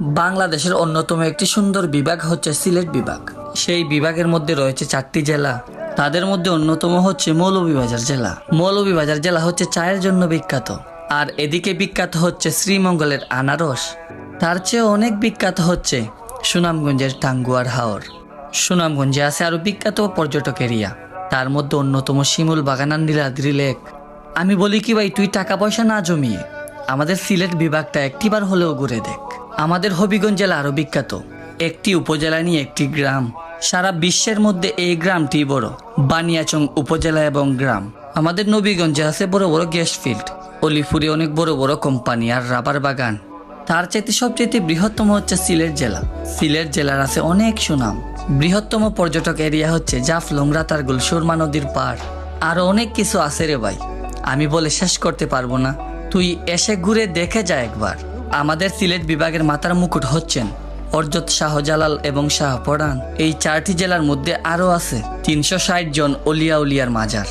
বাংলাদেশের অন্যতম একটি সুন্দর বিভাগ হচ্ছে সিলেট বিভাগ। সেই বিভাগের মধ্যে রয়েছে 4টি জেলা। তাদের মধ্যে অন্যতম হচ্ছে মৌলভীবাজার জেলা। মৌলভীবাজার জেলা হচ্ছে চায়ের জন্য বিখ্যাত, আর এদিকে বিখ্যাত হচ্ছে শ্রীমঙ্গলের আনারস। তার চেয়ে অনেক বিখ্যাত হচ্ছে সুনামগঞ্জের টাঙ্গুয়ার হাওর। সুনামগঞ্জে আছে আরও বিখ্যাত পর্যটক এরিয়া, তার মধ্যে অন্যতম শিমুল বাগান আর নীলাদ্রি লেক। আমি বলি কি ভাই, তুই টাকা পয়সা না জমিয়ে আমাদের সিলেট বিভাগটা একটিবার হলেও ঘুরে দেখ। আমাদের হবিগঞ্জ জেলা আরও বিখ্যাত, একটি উপজেলা নিয়ে একটি গ্রাম। সারা বিশ্বের মধ্যে এই গ্রামটি বড়, বানিয়াচং উপজেলা এবং গ্রাম। আমাদের নবীগঞ্জে আছে বড় বড় গ্যাস ফিল্ড, অলিপুরে অনেক বড় বড় কোম্পানি আর রাবার বাগান। তার চাইতে সবচেয়ে বৃহত্তম হচ্ছে সিলেট জেলা। সিলেট জেলার আছে অনেক সুনাম। বৃহত্তম পর্যটক এরিয়া হচ্ছে জাফলং, রাতারগুল, সুরমা নদীর পাড়। আরো অনেক কিছু আছে রে ভাই, আমি বলে শেষ করতে পারবো না। তুই এসে ঘুরে দেখে যা একবার। আমাদের সিলেট বিভাগের মাথার মুকুট হচ্ছেন অর্জত, শাহজালাল এবং শাহপরান। এই 4টি জেলার মধ্যে আরও আছে 360 জন অলিয়া উলিয়ার মাজার।